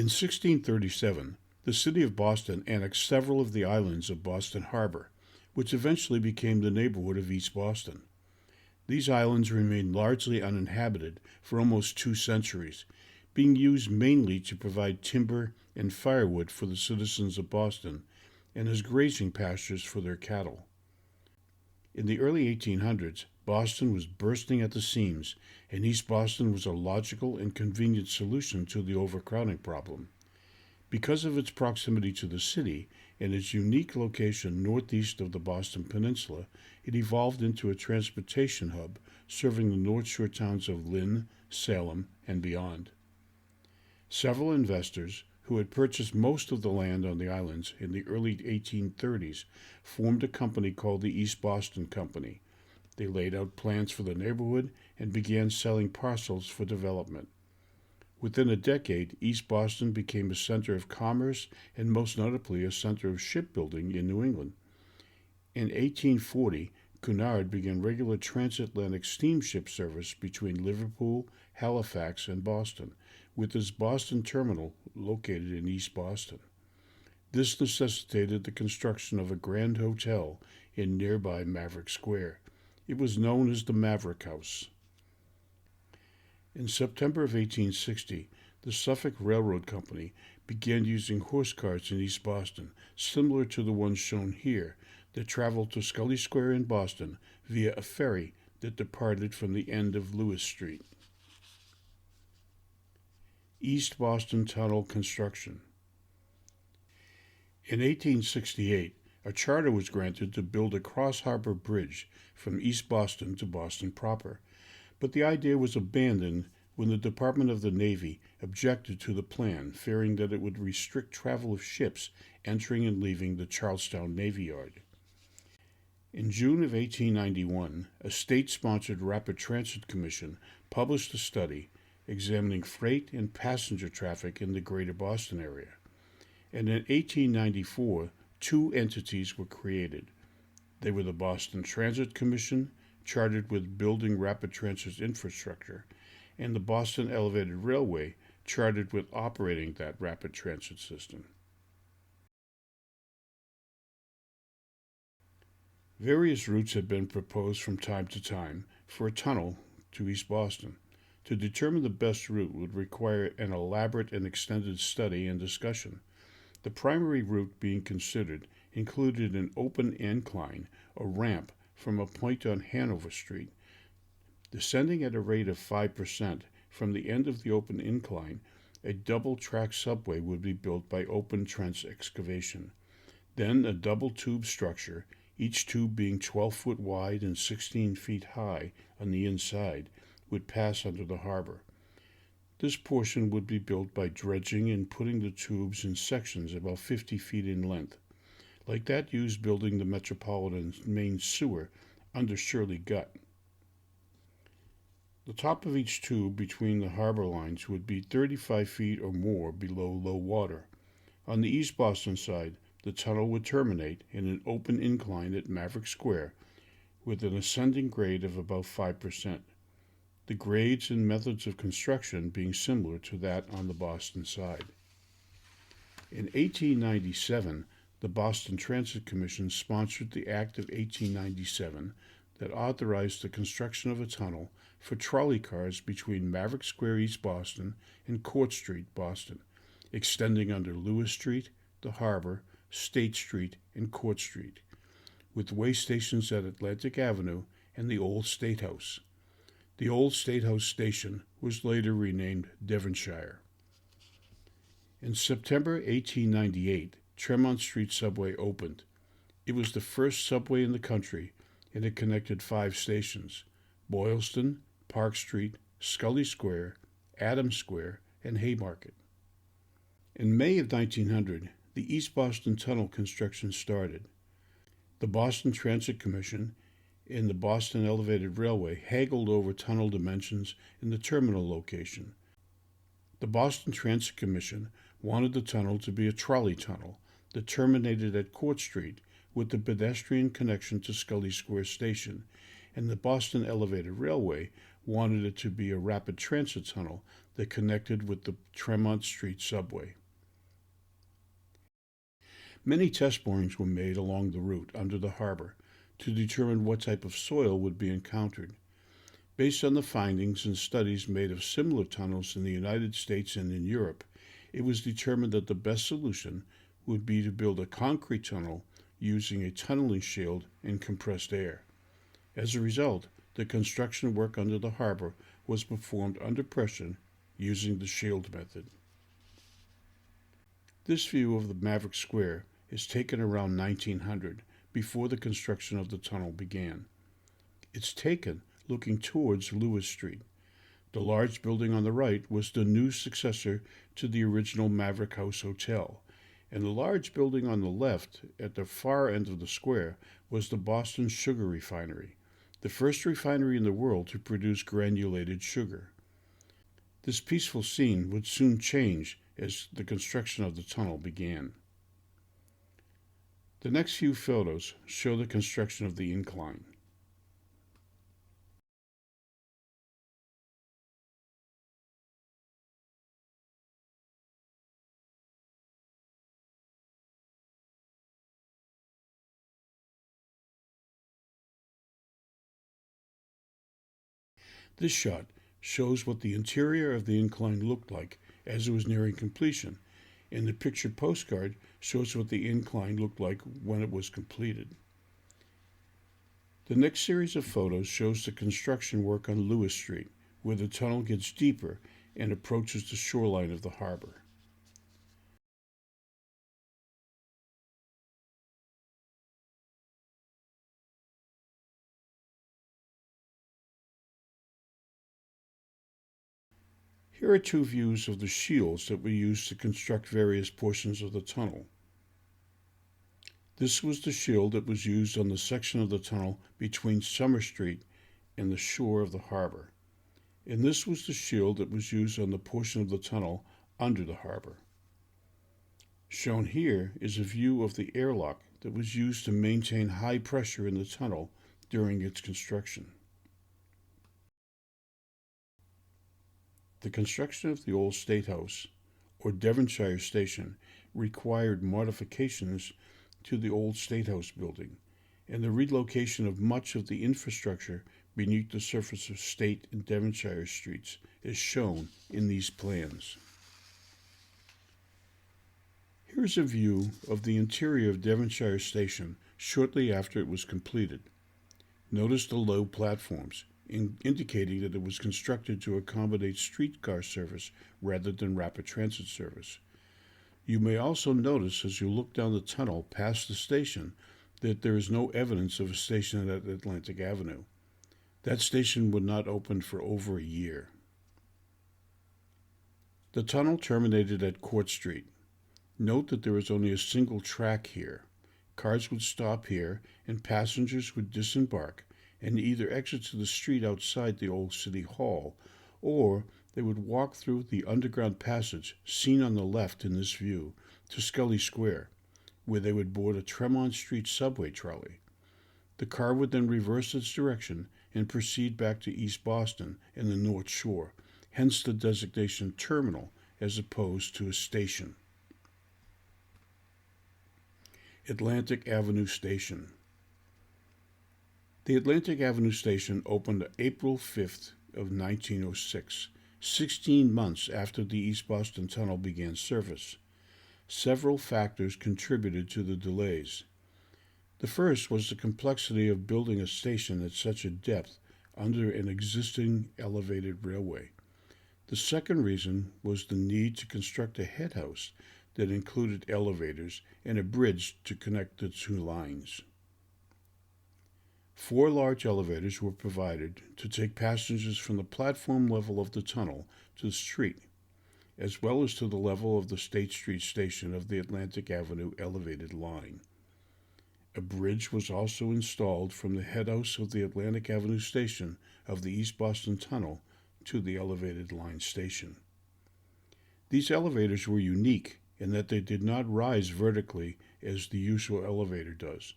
In 1637, the city of Boston annexed several of the islands of Boston Harbor, which eventually became the neighborhood of East Boston. These islands remained largely uninhabited for almost 2 centuries, being used mainly to provide timber and firewood for the citizens of Boston and as grazing pastures for their cattle. In the early 1800s, Boston was bursting at the seams, and East Boston was a logical and convenient solution to the overcrowding problem. Because of its proximity to the city and its unique location northeast of the Boston Peninsula, it evolved into a transportation hub serving the North Shore towns of Lynn, Salem, and beyond. Several investors, who had purchased most of the land on the islands in the early 1830s, formed a company called the East Boston Company. They laid out plans for the neighborhood and began selling parcels for development. Within a decade, East Boston became a center of commerce and most notably a center of shipbuilding in New England. In 1840, Cunard began regular transatlantic steamship service between Liverpool, Halifax, and Boston, with its Boston terminal located in East Boston. This necessitated the construction of a grand hotel in nearby Maverick Square. It was known as the Maverick House. In September of 1860, the Suffolk Railroad Company began using horse carts in East Boston, similar to the ones shown here, that traveled to Scully Square in Boston via a ferry that departed from the end of Lewis Street. East Boston Tunnel construction. In 1868, a charter was granted to build a cross-harbor bridge from East Boston to Boston proper, but the idea was abandoned when the Department of the Navy objected to the plan, fearing that it would restrict travel of ships entering and leaving the Charlestown Navy Yard. In June of 1891, a state-sponsored Rapid Transit Commission published a study examining freight and passenger traffic in the greater Boston area. And in 1894, two entities were created. They were the Boston Transit Commission, chartered with building rapid transit infrastructure, and the Boston Elevated Railway, chartered with operating that rapid transit system. Various routes had been proposed from time to time for a tunnel to East Boston. To determine the best route would require an elaborate and extended study and discussion. The primary route being considered included an open incline, a ramp, from a point on Hanover Street. Descending at a rate of 5% from the end of the open incline, a double-track subway would be built by open trench excavation. Then a double-tube structure, each tube being 12 feet wide and 16 feet high on the inside, would pass under the harbor. This portion would be built by dredging and putting the tubes in sections about 50 feet in length, like that used building the Metropolitan's main sewer under Shirley Gut. The top of each tube between the harbor lines would be 35 feet or more below low water. On the East Boston side, the tunnel would terminate in an open incline at Maverick Square with an ascending grade of about 5%. The grades and methods of construction being similar to that on the Boston side. In 1897, the Boston Transit Commission sponsored the Act of 1897 that authorized the construction of a tunnel for trolley cars between Maverick Square, East Boston, and Court Street, Boston, extending under Lewis Street, the Harbor, State Street, and Court Street, with way stations at Atlantic Avenue and the Old State House. The Old State House station was later renamed Devonshire. In September 1898, Tremont Street Subway opened. It was the first subway in the country, and it connected 5 stations: Boylston, Park Street, Scully Square, Adams Square, and Haymarket. In May of 1900, the East Boston Tunnel construction started. The Boston Transit Commission and the Boston Elevated Railway haggled over tunnel dimensions and the terminal location. The Boston Transit Commission wanted the tunnel to be a trolley tunnel that terminated at Court Street with the pedestrian connection to Scully Square Station, and the Boston Elevated Railway wanted it to be a rapid transit tunnel that connected with the Tremont Street subway. Many test borings were made along the route under the harbor to determine what type of soil would be encountered. Based on the findings and studies made of similar tunnels in the United States and in Europe, it was determined that the best solution would be to build a concrete tunnel using a tunneling shield and compressed air. As a result, the construction work under the harbor was performed under pressure using the shield method. This view of the Maverick Square is taken around 1900, before the construction of the tunnel began. It's taken looking towards Lewis Street. The large building on the right was the new successor to the original Maverick House Hotel, and the large building on the left, at the far end of the square, was the Boston Sugar Refinery, the first refinery in the world to produce granulated sugar. This peaceful scene would soon change as the construction of the tunnel began. The next few photos show the construction of the incline. This shot shows what the interior of the incline looked like as it was nearing completion, and the pictured postcard shows what the incline looked like when it was completed. The next series of photos shows the construction work on Lewis Street, where the tunnel gets deeper and approaches the shoreline of the harbor. Here are two views of the shields that were used to construct various portions of the tunnel. This was the shield that was used on the section of the tunnel between Summer Street and the shore of the harbor. And this was the shield that was used on the portion of the tunnel under the harbor. Shown here is a view of the airlock that was used to maintain high pressure in the tunnel during its construction. The construction of the old State House, or Devonshire Station, required modifications to the old State House building, and the relocation of much of the infrastructure beneath the surface of State and Devonshire streets is shown in these plans. Here's a view of the interior of Devonshire Station shortly after it was completed. Notice the low platforms, indicating that it was constructed to accommodate streetcar service rather than rapid transit service. You may also notice as you look down the tunnel past the station that there is no evidence of a station at Atlantic Avenue. That station would not open for over a year. The tunnel terminated at Court Street. Note that there is only a single track here. Cars would stop here and passengers would disembark and either exit to the street outside the old City Hall, or they would walk through the underground passage seen on the left in this view to Scully Square, where they would board a Tremont Street subway trolley. The car would then reverse its direction and proceed back to East Boston and the North Shore, hence the designation terminal as opposed to a station. Atlantic Avenue Station. The Atlantic Avenue Station opened April 5th of 1906, 16 months after the East Boston Tunnel began service. Several factors contributed to the delays. The first was the complexity of building a station at such a depth under an existing elevated railway. The second reason was the need to construct a head house that included elevators and a bridge to connect the two lines. 4 large elevators were provided to take passengers from the platform level of the tunnel to the street, as well as to the level of the State Street station of the Atlantic Avenue elevated line. A bridge was also installed from the head house of the Atlantic Avenue station of the East Boston Tunnel to the elevated line station. These elevators were unique in that they did not rise vertically as the usual elevator does.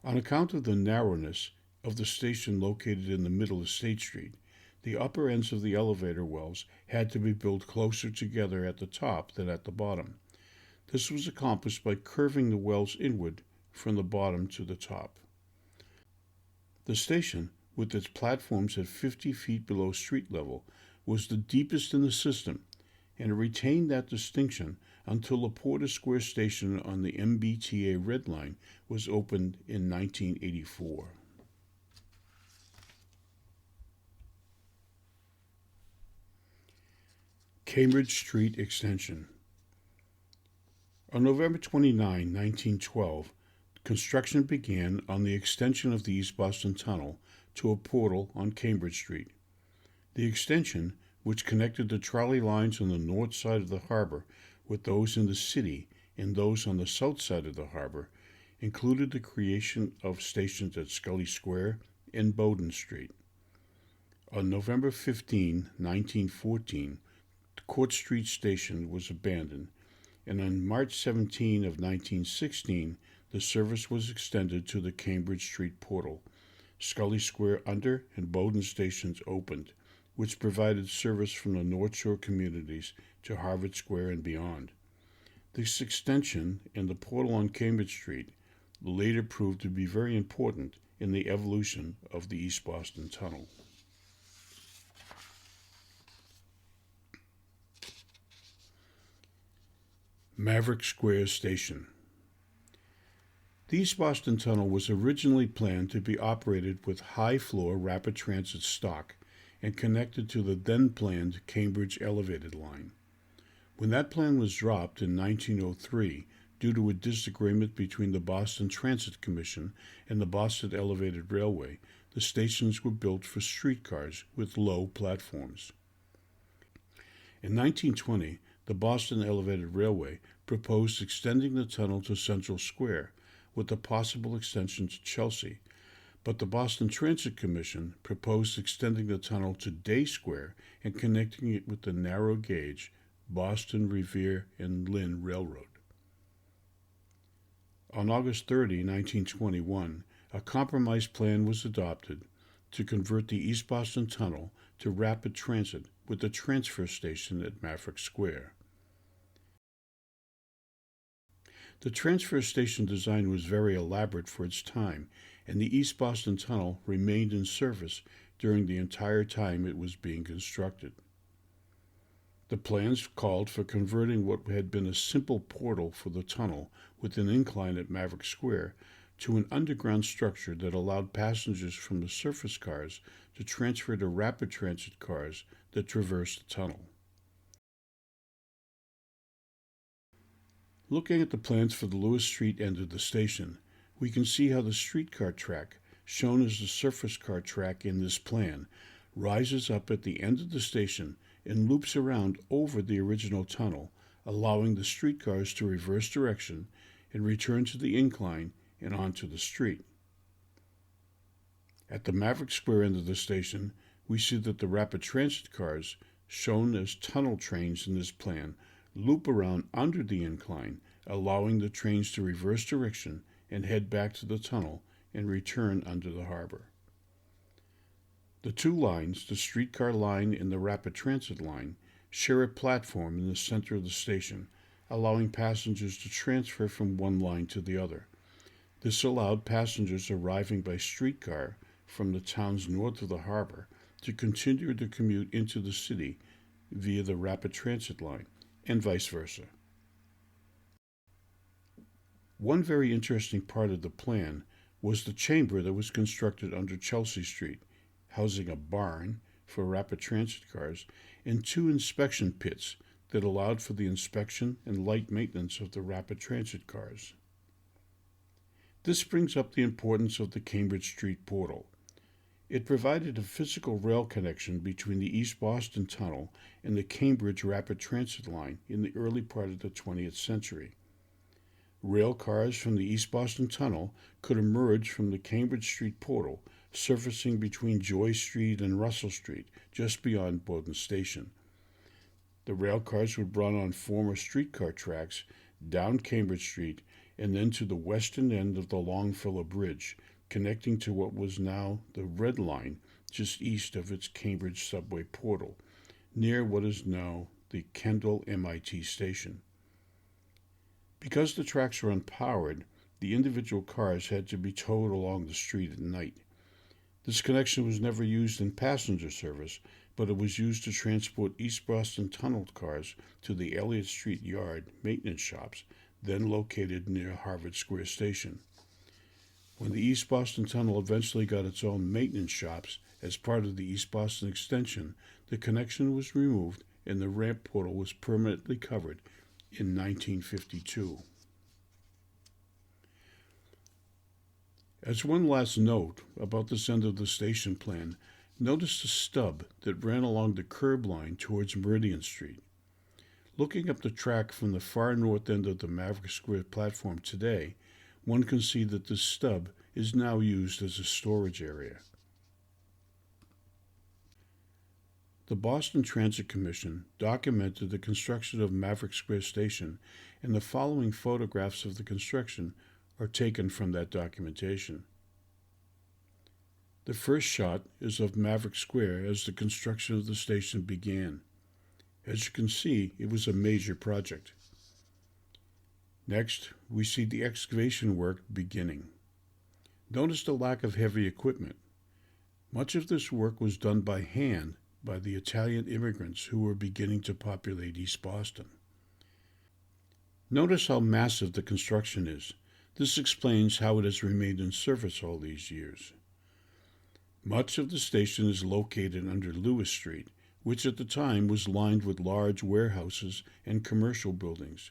On account of the narrowness, of the station located in the middle of State Street, the upper ends of the elevator wells had to be built closer together at the top than at the bottom. This was accomplished by curving the wells inward from the bottom to the top. The station, with its platforms at 50 feet below street level, was the deepest in the system, and it retained that distinction until the Porter Square station on the MBTA Red Line was opened in 1984. Cambridge Street Extension. On November 29, 1912, construction began on the extension of the East Boston Tunnel to a portal on Cambridge Street. The extension, which connected the trolley lines on the north side of the harbor with those in the city and those on the south side of the harbor, included the creation of stations at Scully Square and Bowden Street. On November 15, 1914, the Court Street Station was abandoned, and on March 17 of 1916, the service was extended to the Cambridge Street portal. Scully Square under and Bowden stations opened, which provided service from the North Shore communities to Harvard Square and beyond. This extension and the portal on Cambridge Street later proved to be very important in the evolution of the East Boston Tunnel. Maverick Square Station. The East Boston Tunnel was originally planned to be operated with high-floor rapid transit stock and connected to the then-planned Cambridge Elevated line. When that plan was dropped in 1903 due to a disagreement between the Boston Transit Commission and the Boston Elevated Railway, the stations were built for streetcars with low platforms. In 1920, the Boston Elevated Railway proposed extending the tunnel to Central Square, with a possible extension to Chelsea, but the Boston Transit Commission proposed extending the tunnel to Day Square and connecting it with the narrow gauge Boston, Revere, and Lynn Railroad. On August 30, 1921, a compromise plan was adopted to convert the East Boston Tunnel to rapid transit with a transfer station at Maverick Square. The transfer station design was very elaborate for its time, and the East Boston Tunnel remained in service during the entire time it was being constructed. The plans called for converting what had been a simple portal for the tunnel with an incline at Maverick Square to an underground structure that allowed passengers from the surface cars to transfer to rapid transit cars that traversed the tunnel. Looking at the plans for the Lewis Street end of the station, we can see how the streetcar track, shown as the surface car track in this plan, rises up at the end of the station and loops around over the original tunnel, allowing the streetcars to reverse direction and return to the incline and onto the street. At the Maverick Square end of the station, we see that the rapid transit cars, shown as tunnel trains in this plan, loop around under the incline, allowing the trains to reverse direction and head back to the tunnel and return under the harbor. The two lines, the streetcar line and the rapid transit line, share a platform in the center of the station, allowing passengers to transfer from one line to the other. This allowed passengers arriving by streetcar from the towns north of the harbor to continue their commute into the city via the rapid transit line, and vice versa. One very interesting part of the plan was the chamber that was constructed under Chelsea Street, housing a barn for rapid transit cars and two inspection pits that allowed for the inspection and light maintenance of the rapid transit cars. This brings up the importance of the Cambridge Street portal. It provided a physical rail connection between the East Boston Tunnel and the Cambridge Rapid Transit line in the early part of the 20th century. Rail cars from the East Boston Tunnel could emerge from the Cambridge Street portal, surfacing between Joy Street and Russell Street, just beyond Bowden Station. The rail cars would run on former streetcar tracks down Cambridge Street and then to the western end of the Longfellow Bridge, connecting to what was now the Red Line just east of its Cambridge subway portal, near what is now the Kendall MIT station. Because the tracks were unpowered, the individual cars had to be towed along the street at night. This connection was never used in passenger service, but it was used to transport East Boston Tunnel cars to the Elliott Street Yard maintenance shops, then located near Harvard Square Station. When the East Boston Tunnel eventually got its own maintenance shops as part of the East Boston extension, the connection was removed and the ramp portal was permanently covered in 1952. As one last note about this end of the station plan, notice the stub that ran along the curb line towards Meridian Street. Looking up the track from the far north end of the Maverick Square platform today, one can see that this stub is now used as a storage area. The Boston Transit Commission documented the construction of Maverick Square Station, and the following photographs of the construction are taken from that documentation. The first shot is of Maverick Square as the construction of the station began. As you can see, it was a major project. Next, we see the excavation work beginning. Notice the lack of heavy equipment. Much of this work was done by hand by the Italian immigrants who were beginning to populate East Boston. Notice how massive the construction is. This explains how it has remained in service all these years. Much of the station is located under Lewis Street, which at the time was lined with large warehouses and commercial buildings.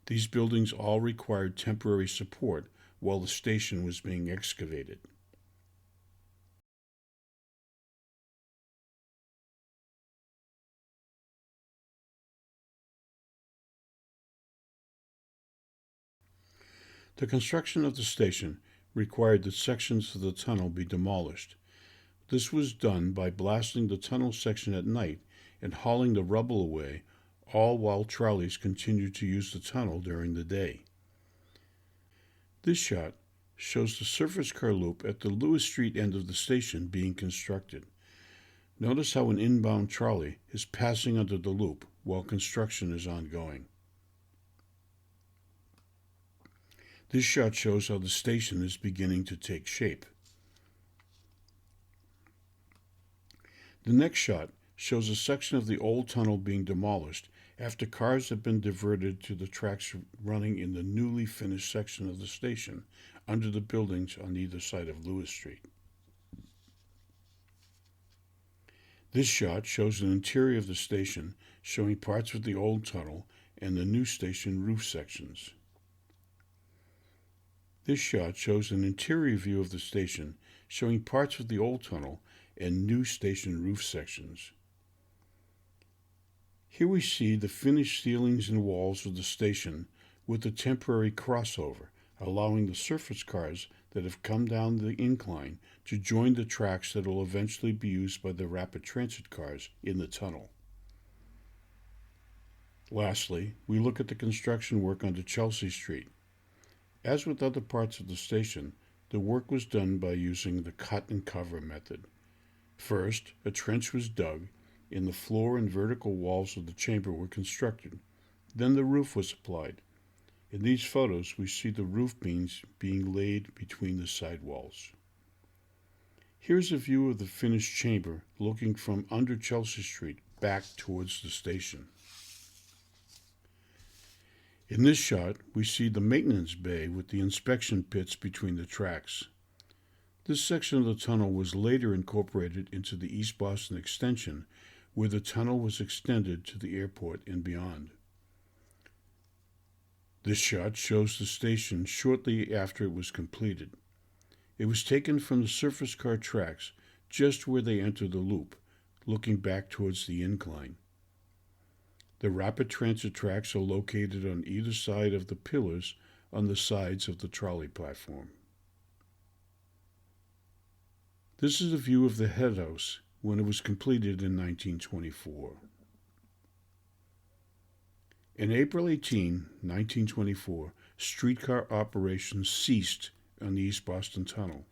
These buildings all required temporary support while the station was being excavated. The construction of the station required that sections of the tunnel be demolished. This was done by blasting the tunnel section at night and hauling the rubble away, all while trolleys continued to use the tunnel during the day. This shot shows the surface car loop at the Lewis Street end of the station being constructed. Notice how an inbound trolley is passing under the loop while construction is ongoing. This shot shows how the station is beginning to take shape. The next shot shows a section of the old tunnel being demolished after cars have been diverted to the tracks running in the newly finished section of the station under the buildings on either side of Lewis Street. This shot shows an interior of the station showing parts of the old tunnel and the new station roof sections. This shot shows an interior view of the station showing parts of the old tunnel and new station roof sections. Here we see the finished ceilings and walls of the station with a temporary crossover, allowing the surface cars that have come down the incline to join the tracks that will eventually be used by the rapid transit cars in the tunnel. Lastly, we look at the construction work under Chelsea Street. As with other parts of the station, the work was done by using the cut and cover method. First, a trench was dug, and the floor and vertical walls of the chamber were constructed. Then the roof was applied. In these photos, we see the roof beams being laid between the sidewalls. Here's a view of the finished chamber looking from under Chelsea Street back towards the station. In this shot, we see the maintenance bay with the inspection pits between the tracks. This section of the tunnel was later incorporated into the East Boston extension, where the tunnel was extended to the airport and beyond. This shot shows the station shortly after it was completed. It was taken from the surface car tracks just where they enter the loop, looking back towards the incline. The rapid transit tracks are located on either side of the pillars on the sides of the trolley platform. This is a view of the head house when it was completed in 1924. In April 18, 1924, streetcar operations ceased on the East Boston Tunnel.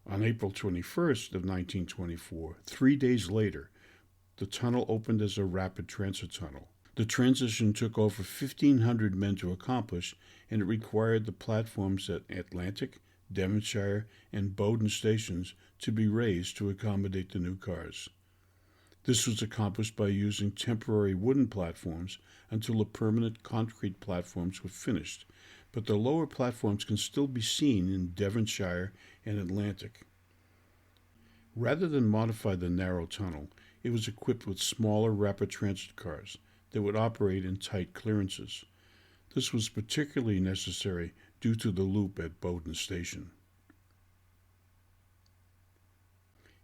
On April 21st of 1924, 3 days later, the tunnel opened as a rapid transit tunnel. The transition took over 1,500 men to accomplish, and it required the platforms at Atlantic, Devonshire, and Bowden stations to be raised to accommodate the new cars. This was accomplished by using temporary wooden platforms until the permanent concrete platforms were finished, but the lower platforms can still be seen in Devonshire and Atlantic. Rather than modify the narrow tunnel, it was equipped with smaller rapid transit cars that would operate in tight clearances. This was particularly necessary due to the loop at Bowden Station.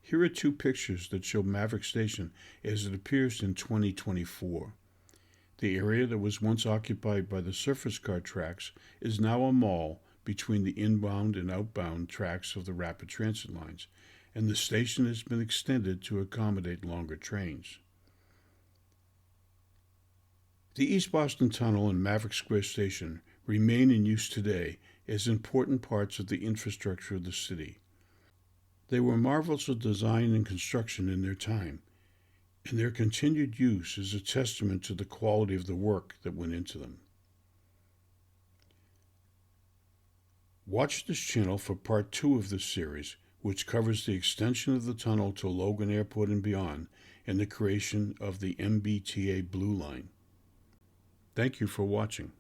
Here are two pictures that show Maverick Station as it appears in 2024. The area that was once occupied by the surface car tracks is now a mall between the inbound and outbound tracks of the rapid transit lines, and the station has been extended to accommodate longer trains. The East Boston Tunnel and Maverick Square Station remain in use today as important parts of the infrastructure of the city. They were marvels of design and construction in their time, and their continued use is a testament to the quality of the work that went into them. Watch this channel for part 2 of this series, which covers the extension of the tunnel to Logan Airport and beyond, and the creation of the MBTA Blue Line. Thank you for watching.